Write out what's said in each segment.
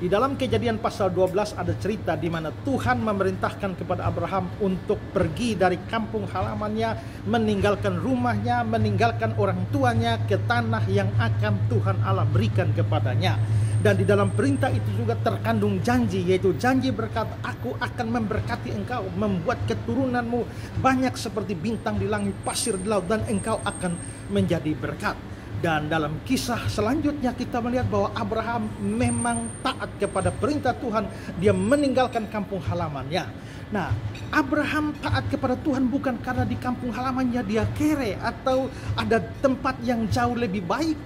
Di dalam Kejadian pasal 12 ada cerita di mana Tuhan memerintahkan kepada Abraham untuk pergi dari kampung halamannya, meninggalkan rumahnya, meninggalkan orang tuanya ke tanah yang akan Tuhan Allah berikan kepadanya. Dan di dalam perintah itu juga terkandung janji, yaitu janji berkata, aku akan memberkati engkau, membuat keturunanmu banyak seperti bintang di langit, pasir di laut, dan engkau akan menjadi berkat. Dan dalam kisah selanjutnya kita melihat bahwa Abraham memang taat kepada perintah Tuhan. Dia meninggalkan kampung halamannya. Nah, Abraham taat kepada Tuhan bukan karena di kampung halamannya dia kere atau ada tempat yang jauh lebih baik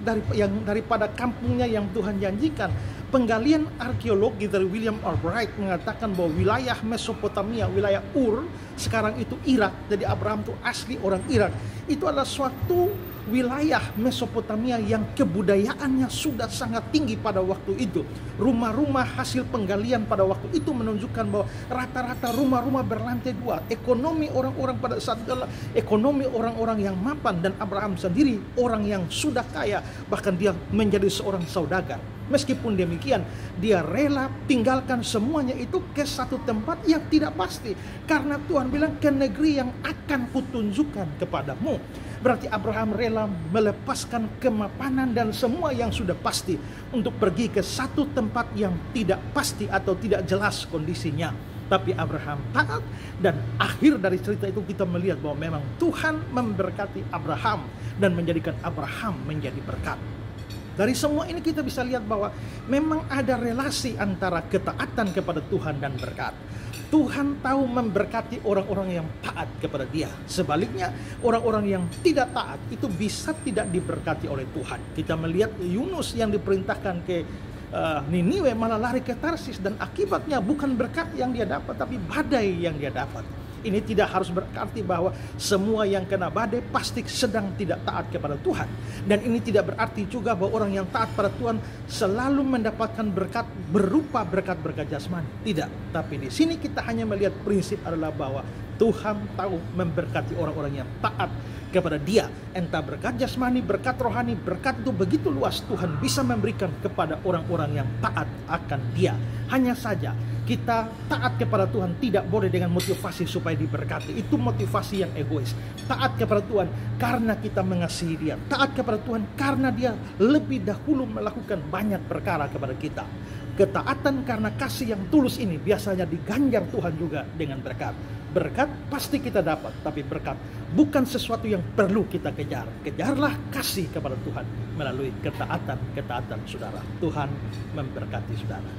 daripada kampungnya yang Tuhan janjikan. Penggalian arkeologi dari William Albright mengatakan bahwa wilayah Mesopotamia, wilayah Ur, sekarang itu Irak. Jadi Abraham itu asli orang Irak. Itu adalah suatu wilayah Mesopotamia yang kebudayaannya sudah sangat tinggi pada waktu itu. Rumah-rumah hasil penggalian pada waktu itu menunjukkan bahwa rata-rata rumah-rumah berlantai dua. Ekonomi orang-orang pada saat itu adalah ekonomi orang-orang yang mapan, dan Abraham sendiri orang yang sudah kaya, bahkan dia menjadi seorang saudagar. Meskipun demikian, dia rela tinggalkan semuanya itu ke satu tempat yang tidak pasti. Karena Tuhan bilang, ke negeri yang akan kutunjukkan kepadamu. Berarti Abraham rela melepaskan kemapanan dan semua yang sudah pasti untuk pergi ke satu tempat yang tidak pasti atau tidak jelas kondisinya. Tapi Abraham taat, dan akhir dari cerita itu kita melihat bahwa memang Tuhan memberkati Abraham dan menjadikan Abraham menjadi berkat. Dari semua ini kita bisa lihat bahwa memang ada relasi antara ketaatan kepada Tuhan dan berkat. Tuhan tahu memberkati orang-orang yang taat kepada Dia. Sebaliknya, orang-orang yang tidak taat itu bisa tidak diberkati oleh Tuhan. Kita melihat Yunus yang diperintahkan ke Niniwe malah lari ke Tarsis, dan akibatnya bukan berkat yang dia dapat, tapi badai yang dia dapat. Ini tidak harus berarti bahwa semua yang kena badai pasti sedang tidak taat kepada Tuhan. Dan ini tidak berarti juga bahwa orang yang taat pada Tuhan selalu mendapatkan berkat berupa berkat-berkat jasmani. Tidak. Tapi di sini kita hanya melihat prinsip adalah bahwa Tuhan tahu memberkati orang-orang yang taat kepada Dia. Entah berkat jasmani, berkat rohani, berkat itu begitu luas Tuhan bisa memberikan kepada orang-orang yang taat akan Dia. Hanya saja kita taat kepada Tuhan tidak boleh dengan motivasi supaya diberkati. Itu motivasi yang egois. Taat kepada Tuhan karena kita mengasihi Dia. Taat kepada Tuhan karena Dia lebih dahulu melakukan banyak perkara kepada kita. Ketaatan karena kasih yang tulus ini biasanya diganjar Tuhan juga dengan berkat. Berkat pasti kita dapat, tapi berkat bukan sesuatu yang perlu kita kejar. Kejarlah kasih kepada Tuhan melalui ketaatan saudara. Tuhan memberkati saudara.